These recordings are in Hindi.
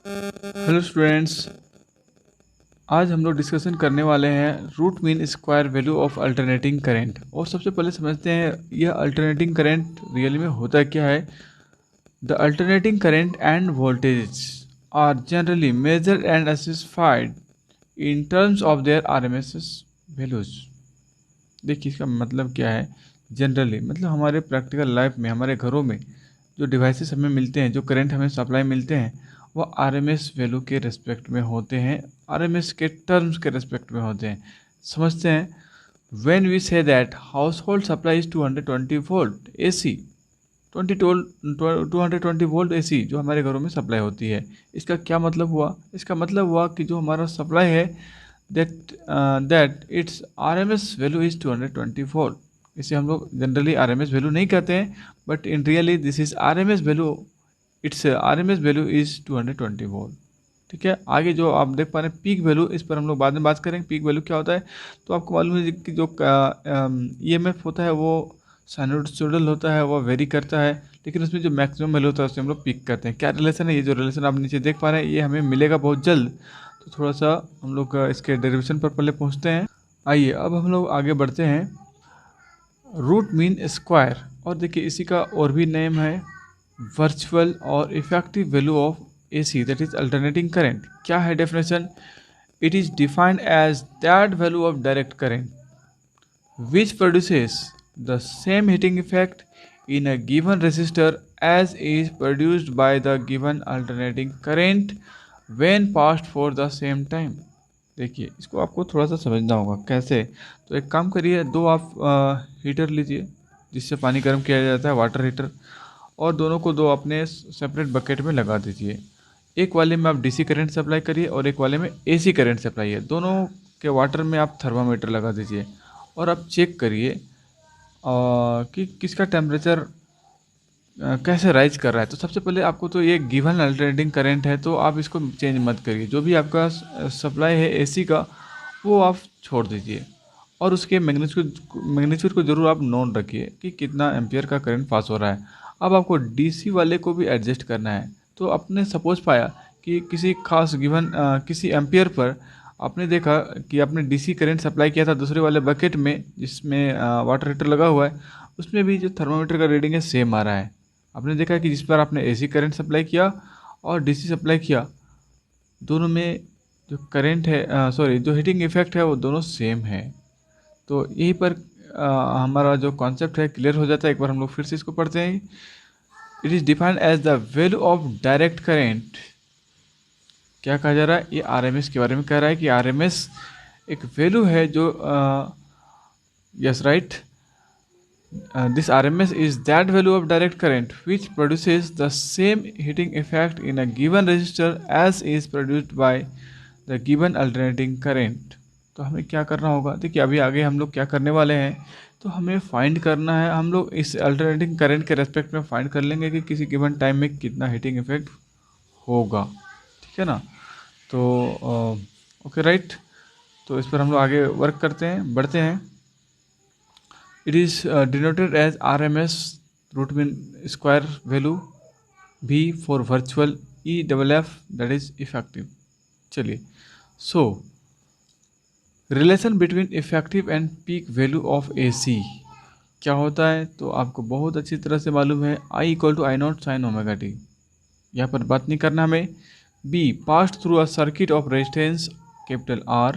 Hello students. आज हम लोग डिस्कशन करने वाले हैं root mean square value of alternating current. और सबसे पहले समझते हैं यह अल्टरनेटिंग करंट रियली में होता क्या है। The alternating current and voltage are generally measured and specified in terms of their RMS values. देखिए इसका मतलब क्या है। जनरली मतलब हमारे प्रैक्टिकल लाइफ में, हमारे घरों में जो डिवाइसेस हमें मिलते हैं, जो करंट हमें सप्लाई मिलते हैं, वो आरएमएस वैल्यू के रेस्पेक्ट में होते हैं, आरएमएस के टर्म्स के रेस्पेक्ट में होते हैं। समझते हैं। When we say that household supply is 220 volt AC, 220 volt AC जो हमारे घरों में सप्लाई होती है, इसका क्या मतलब हुआ। इसका मतलब हुआ कि जो हमारा सप्लाई है that it's RMS value is 220 volt. इसे हम लोग जनरली आरएमएस वैल्यू नहीं कहते हैं, but in really this is RMS value. It's RMS value is 220 volt. ठीक है। आगे जो आप देख पा रहे हैं पीक वैल्यू, इस पर हम लोग बाद में बात करेंगे। पीक वैल्यू क्या होता है, तो आपको मालूम है कि जो ईएमएफ होता है वो साइनोसॉइडल होता है, वो वेरी करता है, लेकिन उसमें जो मैक्सिमम वैल्यू होता है उसे हम लोग पीक करते हैं। क्या रिलेशन है, ये जो रिलेशन आप नीचे देख पा रहे हैं ये हमें मिलेगा बहुत जल्द। तो थोड़ा सा हम लोग इसके डेरिवेशन पर पहले पहुँचते हैं। आइए अब हम लोग आगे बढ़ते हैं। रूट मीन स्क्वायर, और देखिए इसी का और भी नेम है वर्चुअल और effective value of AC, that is alternating current. क्या है definition. It is defined as that value of direct current which produces the same heating effect in a given resistor as is produced by the given alternating current when passed for the same time। देखिए इसको आपको थोड़ा सा समझना होगा कैसे। तो एक काम करिए, दो आप हीटर लीजिए जिससे पानी गर्म किया जाता है, वाटर हीटर, और दोनों को दो अपने सेपरेट बकेट में लगा दीजिए। एक वाले में आप डीसी करंट सप्लाई करिए और एक वाले में एसी करंट सप्लाई है। दोनों के वाटर में आप थर्मामीटर लगा दीजिए और आप चेक करिए कि किसका टेम्परेचर कैसे राइज कर रहा है। तो सबसे पहले आपको तो ये गिवन अल्टरनेटिंग करंट है तो आप इसको चेंज मत करिए। जो भी आपका सप्लाई है एसी का वो आप छोड़ दीजिए और उसके मैग्नीट्यूड को ज़रूर आप नोट रखिए कि कितना एम्पियर का करंट पास हो रहा है। अब आपको डीसी वाले को भी एडजस्ट करना है। तो आपने सपोज पाया कि किसी खास गिवन किसी एम्पियर पर आपने देखा कि आपने डीसी करंट सप्लाई किया था दूसरे वाले बकेट में जिसमें वाटर हीटर लगा हुआ है, उसमें भी जो थर्मामीटर का रीडिंग है सेम आ रहा है। आपने देखा कि जिस पर आपने एसी करंट सप्लाई किया और डीसी सप्लाई किया, दोनों में जो करंट है, सॉरी, जो हीटिंग इफेक्ट है वो दोनों सेम है। तो यहीं पर हमारा जो कॉन्सेप्ट है क्लियर हो जाता है। एक बार हम लोग फिर से इसको पढ़ते हैं। It is defined as the value of direct current. क्या कहा जा रहा है, ये आरएमएस के बारे में कह रहा है कि आरएमएस एक वैल्यू है जो yes right, this RMS is that value of direct current which produces the same heating effect in a given resistor as is produced by the given alternating current। तो हमें क्या करना होगा, देखिए अभी आगे हम लोग क्या करने वाले हैं। तो हमें फाइंड करना है, हम लोग इस अल्टरनेटिंग करंट के रेस्पेक्ट में फाइंड कर लेंगे कि किसी गिवन टाइम में कितना हीटिंग इफेक्ट होगा। ठीक है ना। तो ओके राइट। तो इस पर हम लोग आगे वर्क करते हैं, बढ़ते हैं। It is denoted as RMS, root mean square value, V for virtual, EFF that is effective। चलिए, so relation between effective and peak value of AC क्या होता है, तो आपको बहुत अच्छी तरह से मालूम है। I equal to I naught sine omega T. यहाँ पर बात नहीं करना हमें। B pass through a circuit of resistance capital R,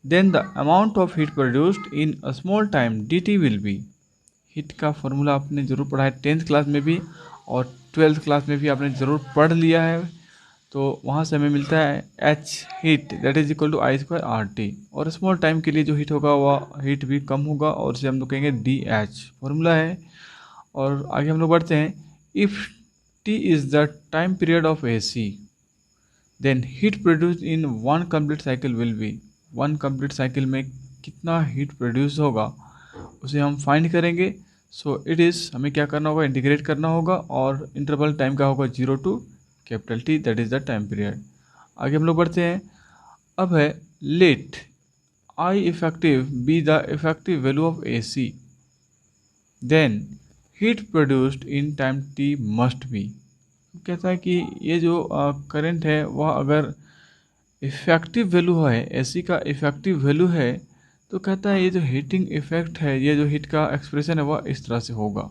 then the amount of heat produced in a small time dt will be। Heat का फॉर्मूला आपने ज़रूर पढ़ा है 10th क्लास में भी और 12th क्लास में भी आपने ज़रूर पढ़ लिया है। तो वहाँ से हमें मिलता है H heat that is equal to I square R T, और स्मॉल टाइम के लिए जो हीट होगा वह हीट भी कम होगा और इसे हम लोग कहेंगे डी एच फॉर्मूला है। और आगे हम लोग बढ़ते हैं। If T is the time period of A C then heat produce in one complete cycle will be. One complete cycle में कितना हीट प्रोड्यूस होगा उसे हम फाइंड करेंगे। सो इट इज़, हमें क्या करना होगा, इंटीग्रेट करना होगा और इंटरवल टाइम का होगा 0 to capital T that is the time period. आगे हम लोग बढ़ते हैं। अब है let I effective be the effective value of A C, then heat produced in time T must be. कहता है कि ये जो करंट है वह अगर इफ़ेक्टिव वैल्यू है, एसी का इफ़ेक्टिव वैल्यू है, तो कहता है ये जो हीटिंग इफ़ेक्ट है, ये जो हीट का एक्सप्रेशन है वह इस तरह से होगा।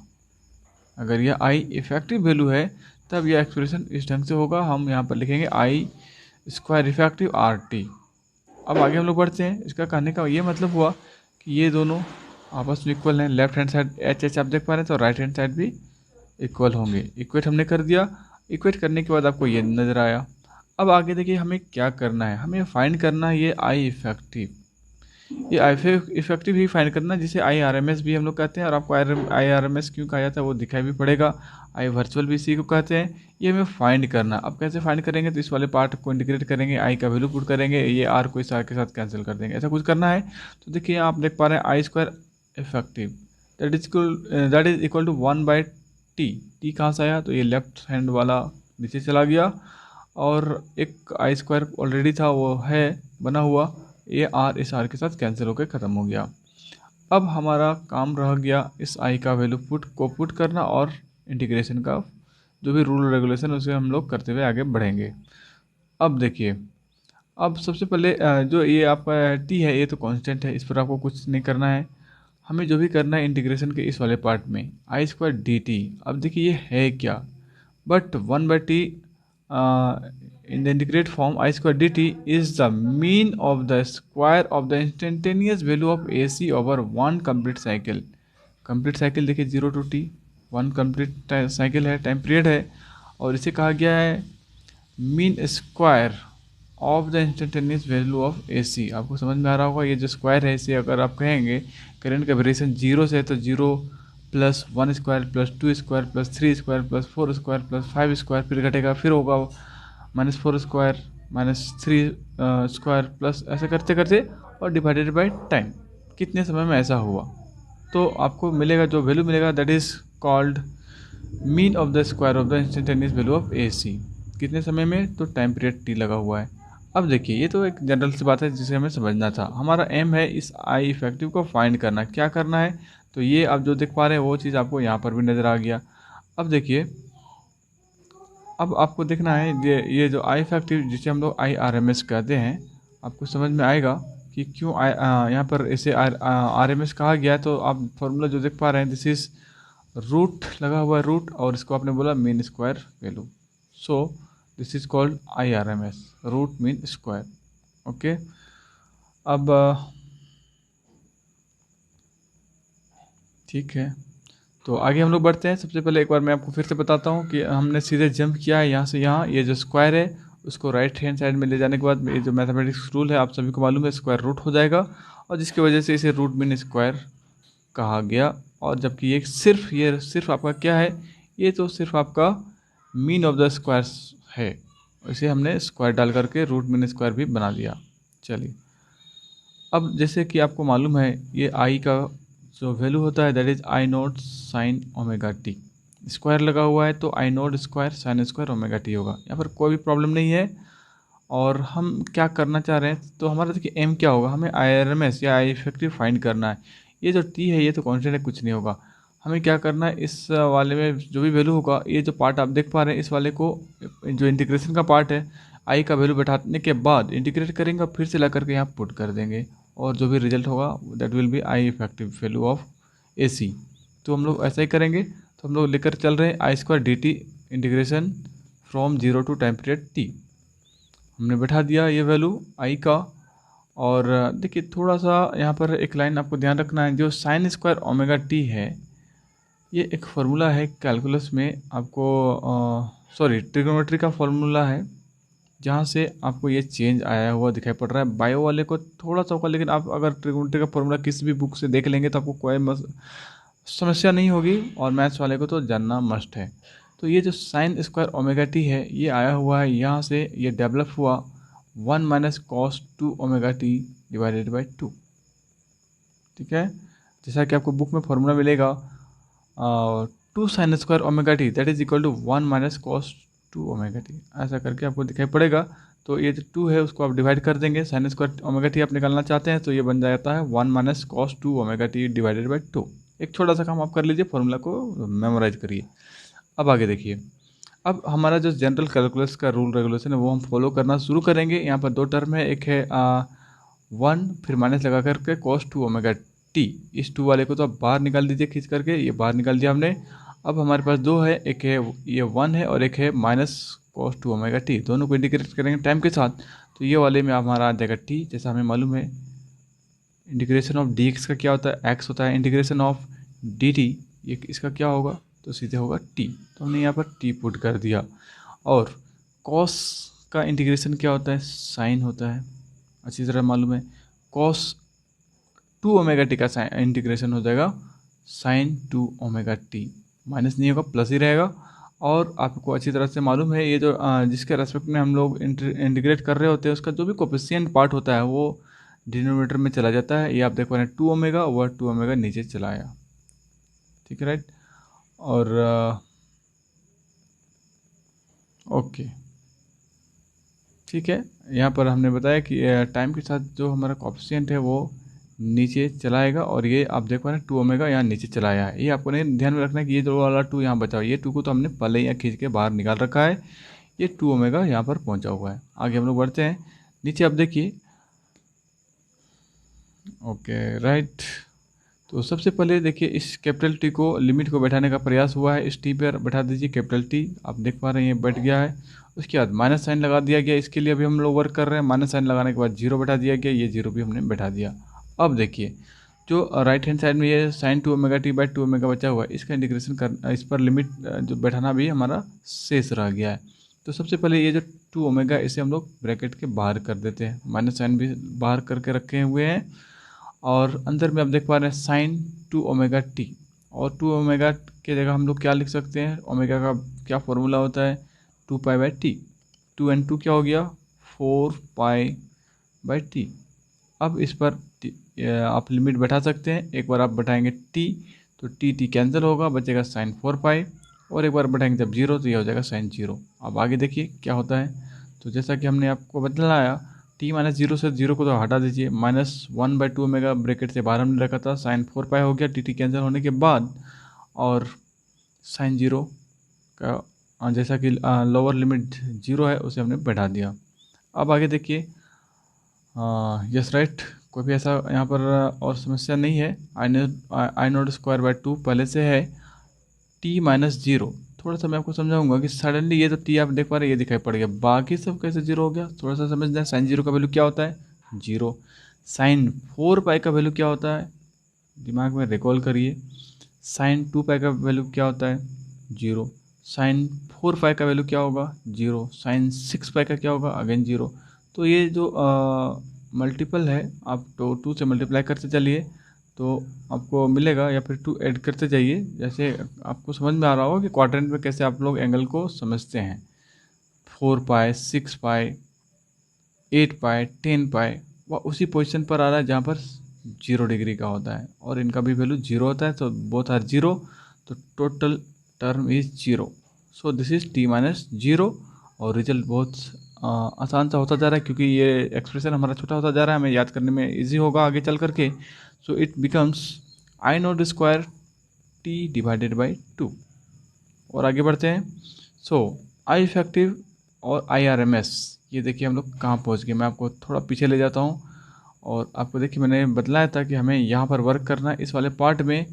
अगर यह आई इफ़ेक्टिव वैल्यू है तब यह एक्सप्रेशन इस ढंग से होगा। हम यहाँ पर लिखेंगे आई स्क्वायर इफ़ेक्टिव आर टी। अब आगे हम लोग बढ़ते हैं। इसका कहने का ये मतलब हुआ कि ये दोनों आपस में इक्वल हैं। Left hand side H H आप देख पा रहे हैं, तो राइट हैंड साइड भी इक्वल होंगे। इक्वेट हमने कर दिया। इक्वेट करने के बाद आपको ये नज़र आया। अब आगे देखिए हमें क्या करना है, हमें फाइंड करना है ये आई इफ़ेक्टिव। ये आई इफेक्टिव ही फाइंड करना, जिसे आई आर एम एस भी हम लोग कहते हैं। और आपको आई आर एम एस क्यों कहा जाता है वो दिखाई भी पड़ेगा। आई वर्चुअल भी इसी को कहते हैं। ये हमें फाइंड करना। अब कैसे फाइंड करेंगे, तो इस वाले पार्ट को इंटीग्रेट करेंगे, आई का वैल्यू पुट करेंगे, ये आर को इस आर के साथ कैंसिल कर देंगे। ऐसा कुछ करना है। तो देखिए आप देख पा रहे हैं I square effective that is equal to 1/t। T कहाँ से आया, तो ये लेफ्ट हैंड वाला नीचे चला गया, और एक आई स्क्वायर ऑलरेडी था वो है बना हुआ, ये आर इस आर के साथ कैंसिल होकर ख़त्म हो गया। अब हमारा काम रह गया इस आई का वैल्यू पुट करना, और इंटीग्रेशन का जो भी रूल रेगुलेशन उसे हम लोग करते हुए आगे बढ़ेंगे। अब देखिए, अब सबसे पहले जो ये आपका टी है ये तो कांस्टेंट है, इस पर आपको कुछ नहीं करना है। हमें जो भी करना है इंटीग्रेशन के इस वाले पार्ट में आई स्क्वायर डी टी। अब देखिए ये है क्या, but 1/t in the integrate form I square dt is the mean of the square of the instantaneous value of AC over one complete cycle। Complete cycle देखिए 0 to t, one complete cycle है, टाइम पीरियड है, और इसे कहा गया है mean square of the instantaneous value of AC। आपको समझ में आ रहा होगा, ये जो स्क्वायर है इसे अगर आप कहेंगे करंट का वेरिएशन 0 से है, तो 0 plus 1 square plus 2 square plus 3 square plus 4 square plus 5 square, फिर घटेगा, फिर होगा -4 स्क्वायर -3 स्क्वायर प्लस, ऐसे करते करते, और डिवाइडेड बाय टाइम, कितने समय में ऐसा हुआ। तो आपको मिलेगा जो वैल्यू मिलेगा that is called mean of the square of the instantaneous value of AC। कितने समय में, तो टाइम पीरियड t लगा हुआ है। अब देखिए ये तो एक जनरल सी बात है जिसे हमें समझना था। हमारा एम है इस आई इफेक्टिव को फाइंड करना। क्या करना है, तो ये आप जो देख पा रहे हैं वो चीज़ आपको यहाँ पर भी नज़र आ गया। अब देखिए, अब आपको देखना है ये जो आई इफेक्टिव जिसे हम लोग IRMS कहते हैं, आपको समझ में आएगा कि क्यों यहाँ पर इसे RMS कहा गया है। तो आप फॉर्मूला जो देख पा रहे हैं दिस इज़ रूट लगा हुआ है, रूट, और इसको आपने बोला mean square value. So this is called IRMS, root mean square. Okay, अब ठीक है, तो आगे हम लोग बढ़ते हैं। सबसे पहले एक बार मैं आपको फिर से बताता हूँ कि हमने सीधे जंप किया है यहाँ से यहाँ। ये जो स्क्वायर है उसको राइट हैंड साइड में ले जाने के बाद ये जो मैथमेटिक्स रूल है आप सभी को मालूम है, स्क्वायर रूट हो जाएगा, और जिसकी वजह से इसे रूट मीन स्क्वायर कहा गया। और जबकि ये सिर्फ आपका क्या है, ये तो सिर्फ आपका मीन ऑफ द स्क्वायर्स है, इसे हमने स्क्वायर डाल करके रूट मीन स्क्वायर भी बना दिया। चलिए, अब जैसे कि आपको मालूम है ये आई का जो वैल्यू होता है that is I naught sine omega T. Square लगा हुआ है तो I naught square sine square omega T होगा। यहाँ पर कोई भी प्रॉब्लम नहीं है। और हम क्या करना चाह रहे हैं, तो हमारा देखिए एम क्या होगा, हमें IRMS या आई इफेक्टिव फाइंड करना है। ये जो टी है ये तो कॉन्स्टेंट है, कुछ नहीं होगा। हमें क्या करना है, इस वाले में जो भी वैल्यू होगा, ये जो पार्ट आप देख पा रहे हैं इस वाले को, जो इंटीग्रेशन का पार्ट है, आई का वैल्यू बैठाने के बाद इंटीग्रेट करेंगे और फिर से ला करके यहाँ पुट कर देंगे, और जो भी रिजल्ट होगा that will be I effective value of AC। तो हम लोग ऐसा ही करेंगे। तो हम लोग लेकर चल रहे हैं I square D T integration from 0 to time period t। हमने बैठा दिया ये वैल्यू आई का। और देखिए थोड़ा सा यहाँ पर एक लाइन आपको ध्यान रखना है, जो साइन स्क्वायर ओमेगा टी है ये एक फार्मूला है कैलकुलस में, आपको सॉरी ट्रिग्नोमेट्री का फार्मूला है, जहाँ से आपको ये चेंज आया हुआ दिखाई पड़ रहा है। बायो वाले को थोड़ा सा होगा, लेकिन आप अगर ट्रिग्नोमेट्री का फार्मूला किसी भी बुक से देख लेंगे तो आपको कोई समस्या नहीं होगी, और मैथ्स वाले को तो जानना मस्ट है। तो ये जो साइन स्क्वायर ओमेगा टी है ये आया हुआ है यहाँ से, ये डेवलप हुआ 1 minus cos 2 omega T divided by 2। ठीक है, जैसा कि आपको बुक में फॉर्मूला मिलेगा 2 sine square omega T that is equal to 1 minus cos 2 omega T, ऐसा करके आपको दिखाई पड़ेगा। तो ये जो 2 है उसको आप डिवाइड कर देंगे, साइन स्क्वायर ओमेगा टी आप निकालना चाहते हैं तो ये बन जाता है 1 minus cos 2 omega T divided by 2। एक छोटा सा काम आप कर लीजिए, फॉर्मूला को मेमोराइज करिए। अब आगे देखिए, अब हमारा जो जनरल कैलकुलस का रूल रेगुलेशन है वो हम फॉलो करना शुरू करेंगे। यहाँ पर दो टर्म है, एक है 1 फिर माइनस लगा करके cos 2 ओमेगा टी। इस 2 वाले को तो आप बाहर निकाल दीजिए खींच करके, ये बाहर निकाल दिया हमने। अब हमारे पास दो है, एक है ये 1 है और एक है माइनस cos 2 ओमेगा टी। दोनों को इंटीग्रेट करेंगे टाइम के साथ, तो ये वाले में हमारा आ जाएगा टी। जैसा हमें मालूम है इंटीग्रेशन ऑफ डी एक्स का क्या होता है, एक्स होता है। इंटीग्रेशन ऑफ डी टी ये इसका क्या होगा, तो सीधे होगा टी। तो हमने यहाँ पर टी पुट कर दिया। और कॉस का इंटीग्रेशन क्या होता है, साइन होता है, अच्छी तरह मालूम है। कॉस 2 ओमेगा टी का इंटीग्रेशन हो जाएगा साइन 2 ओमेगा टी। माइनस नहीं होगा, प्लस ही रहेगा। और आपको अच्छी तरह से मालूम है ये जो जिसके रेस्पेक्ट में हम लोग इंटीग्रेट कर रहे होते हैं उसका जो भी कोफिशिएंट पार्ट होता है वो डिनोमिनेटर में चला जाता है। ये आप देख पा रहे हैं 2 ओमेगा, वह 2 ओमेगा नीचे चला आया, ठीक है, राइट। और ओके, ठीक है। यहाँ पर हमने बताया कि टाइम के साथ जो हमारा कोफिशिएंट है वो नीचे चलाएगा, और ये आप देख पा रहे हैं 2 ओमेगा यहाँ नीचे चला आया है। ये आपको नहीं ध्यान में रखना है कि ये जो वाला 2 यहाँ बचा हुआ है, ये 2 को तो हमने पहले यहाँ खींच के बाहर निकाल रखा है। ये 2 ओमेगा यहाँ पर पहुँचा हुआ है। आगे हम लोग बढ़ते हैं, नीचे आप देखिए। Okay, right. तो सबसे पहले देखिए इस कैपिटल टी को लिमिट को बैठाने का प्रयास हुआ है। इस टी पर बैठा दीजिए कैपिटल टी, आप देख पा रहे हैं ये बैठ गया है। उसके बाद माइनस साइन लगा दिया गया, इसके लिए अभी हम लोग वर्क कर रहे हैं। माइनस साइन लगाने के बाद जीरो बैठा दिया गया, ये जीरो भी हमने बैठा दिया। अब देखिए जो राइट हैंड साइड में ये sine 2 omega T by 2 omega बचा हुआ है, इसका इंटीग्रेशन कर इस पर लिमिट जो बैठाना भी हमारा शेष रह गया है। तो सबसे पहले ये जो 2 ओमेगा इसे हम लोग ब्रैकेट के बाहर कर देते हैं। माइनस साइन भी बाहर करके रखे हुए हैं, और अंदर में आप देख पा रहे हैं साइन 2 ओमेगा टी। और 2 ओमेगा के जगह हम लोग क्या लिख सकते हैं, ओमेगा का क्या फॉर्मूला होता है, 2 पाई बाई टी। 2 एंड 2 क्या हो गया, 4 पाई बाई टी। अब इस पर आप लिमिट बैठा सकते हैं। एक बार आप बैठाएंगे टी तो टी कैंसिल होगा, बचेगा साइन 4 पाई। और एक बार बैठाएंगे जब जीरो तो ये हो जाएगा साइन जीरो। अब आगे देखिए क्या होता है। तो जैसा कि हमने आपको बतलाया, टी माइनस जीरो से जीरो को तो हटा दीजिए, -1/2 ओमेगा ब्रैकेट से बाहर हमने रखा था, साइन 4 पाई हो गया टी कैंसिल होने के बाद। और साइन जीरो का जैसा कि लोअर लिमिट जीरो है उसे हमने बैठा दिया। अब आगे देखिए, यस राइट, कोई भी ऐसा यहाँ पर और समस्या नहीं है। आई नोट स्क्वायर बाई 2 पहले से है। टी माइनस जीरो, थोड़ा सा मैं आपको समझाऊंगा कि सडनली ये तो टी आप देख पा रहे हैं ये दिखाई पड़ गया, बाकी सब कैसे जीरो हो गया, थोड़ा सा समझना है। साइन जीरो का वैल्यू क्या होता है, जीरो। साइन 4 पाई का वैल्यू क्या होता है, दिमाग में रिकॉल करिए। साइन 2 पाई का वैल्यू क्या होता है, जीरो। साइन 4 पाई का वैल्यू क्या होगा, जीरो। साइन 6 पाई का क्या होगा, अगेन जीरो। तो ये जो मल्टीपल है, आप तो 2 से मल्टीप्लाई करते चलिए तो आपको मिलेगा, या फिर 2 ऐड करते जाइए। जैसे आपको समझ में आ रहा होगा कि क्वाड्रेंट में कैसे आप लोग एंगल को समझते हैं। 4 पाई, 6 पाई, 8 पाई, 10 पाई, वह उसी पोजीशन पर आ रहा है जहाँ पर 0 डिग्री का होता है, और इनका भी वैल्यू 0 होता है। तो बोथ आर 0, तो total term is 0। So this is T minus 0। और रिजल्ट बहुत आसान सा होता जा रहा है, क्योंकि ये एक्सप्रेशन हमारा छोटा होता जा रहा है, हमें याद करने में इजी होगा आगे चल करके। So it becomes I naught square T divided by 2। और आगे बढ़ते हैं। सो आई इफेक्टिव और आई आर एम एस, ये देखिए हम लोग कहाँ पहुँच गए। मैं आपको थोड़ा पीछे ले जाता हूँ, और आपको देखिए मैंने बतलाया था कि हमें यहाँ पर वर्क करना है इस वाले पार्ट में।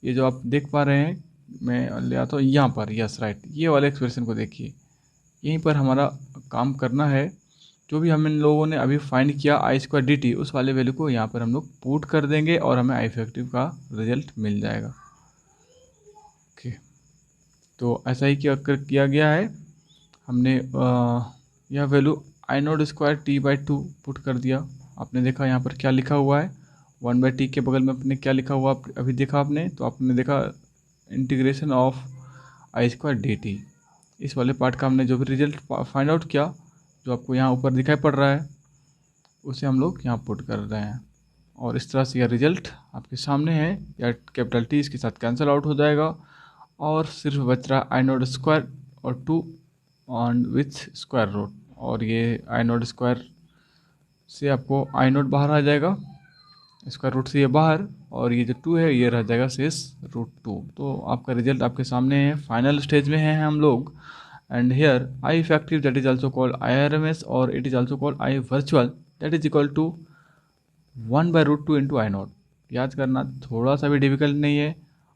ये जो आप देख पा रहे हैं, मैं ले आता हूँ यहाँ पर, यस राइट, ये वाले एक्सप्रेशन को देखिए, यहीं पर हमारा काम करना है। जो भी हम इन लोगों ने अभी फाइंड किया आई स्क्वायर डी टी, उस वाले वैल्यू को यहाँ पर हम लोग पुट कर देंगे और हमें आई इफेक्टिव का रिजल्ट मिल जाएगा। ओके, तो ऐसा ही किया गया है। हमने यह value I naught square T by 2 put कर दिया। आपने देखा यहाँ पर क्या लिखा हुआ है, 1/t के बगल में अपने क्या लिखा हुआ अभी देखा आपने, तो आपने देखा integration of I square D T. इस वाले पार्ट का हमने जो भी रिजल्ट फाइंड आउट किया, जो आपको यहाँ ऊपर दिखाई पड़ रहा है, उसे हम लोग यहाँ पुट कर रहे हैं। और इस तरह से यह रिजल्ट आपके सामने है। या कैपिटल टी इसके साथ कैंसिल आउट हो जाएगा, और सिर्फ बच रहा आई नोट स्क्वायर और 2 ऑन विथ स्क्वायर रूट। और ये आई नोट स्क्वायर से आपको आई नोट बाहर आ जाएगा, स्क्वायर रूट से ये बाहर, और ये जो 2 है ये रह जाएगा शेष √2। तो आपका रिजल्ट आपके सामने है, फाइनल स्टेज में है हम लोग। and here I effective, that is also called IRMS, or it is also called I virtual, that is equal to 1/√2 into I not. याद करना थोड़ा सा भी डिफिकल्ट नहीं है,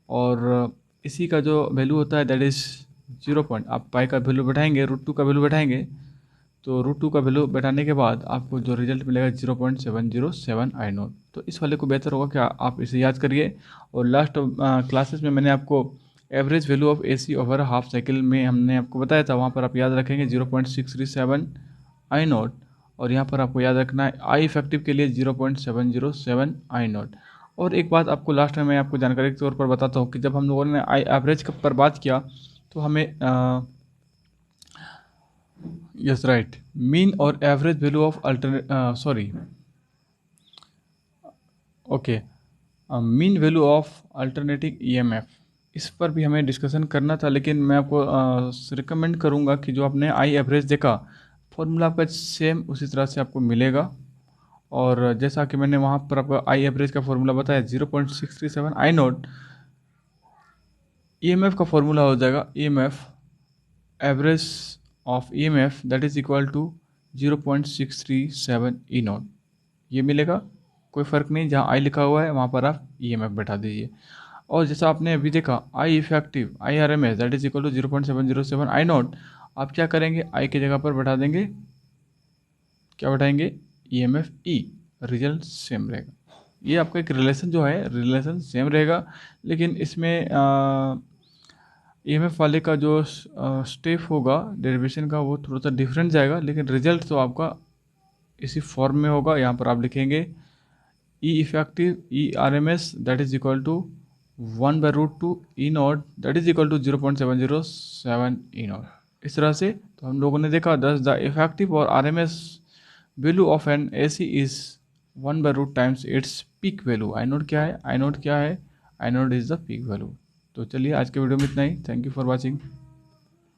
और इसी का जो वैल्यू होता है दैट इज़ 0 पॉइंट, आप पाई का वैल्यू बैठाएंगे, √2 का वैल्यू बैठाएंगे, तो √2 का वैल्यू बैठाने के बाद आपको जो रिजल्ट मिलेगा 0.707 आई नॉट। तो इस वाले को बेहतर होगा कि आप इसे याद करिए। और लास्ट क्लासेस में मैंने आपको average value of AC over half cycle में हमने आपको बताया था, वहाँ पर आप याद रखेंगे 0.637 आई नॉट, और यहाँ पर आपको याद रखना है आई इफेक्टिव के लिए 0.707 आई नॉट। और एक बात आपको लास्ट में मैं आपको जानकारी के तौर पर बताता हूँ कि जब हम लोगों ने आई एवरेज पर बात किया तो हमें यस राइट, मीन और average value of mean value of alternating EMF, इस पर भी हमें डिस्कशन करना था, लेकिन मैं आपको रिकमेंड करूंगा कि जो आपने आई एवरेज देखा फॉर्मूला आपका सेम उसी तरह से आपको मिलेगा। और जैसा कि मैंने वहाँ पर आपको आई एवरेज का फॉर्मूला बताया 0.637 आई नॉट, EMF का फॉर्मूला हो जाएगा EMF average of EMF that is equal to 0.637 E naught. ये मिलेगा, कोई फ़र्क नहीं, जहाँ आई लिखा हुआ है वहाँ पर आप EMF बैठा दीजिए। और जैसा आपने अभी देखा I effective IRMS that is equal to 0.707 I naught, आप क्या करेंगे आई की जगह पर बैठा देंगे, क्या बैठाएंगे EMF E, रिजल्ट सेम रहेगा। ये आपका एक रिलेशन जो है रिलेशन सेम रहेगा, लेकिन इसमें EMF वाले का जो स्टेप होगा डेरिवेशन का वो थोड़ा सा डिफरेंट जाएगा, लेकिन रिजल्ट तो आपका इसी फॉर्म में होगा। यहाँ पर आप लिखेंगे E effective ERMS that is equal to 1/√2 E naught that is equal to 0.707 E naught. इस तरह से तो हम लोगों ने देखा द इफेक्टिव और RMS value of an AC is 1/√2 times its peak value. I naught क्या है, आई नॉट क्या है, I naught is the peak value. तो चलिए आज के वीडियो में इतना ही। Thank you for watching.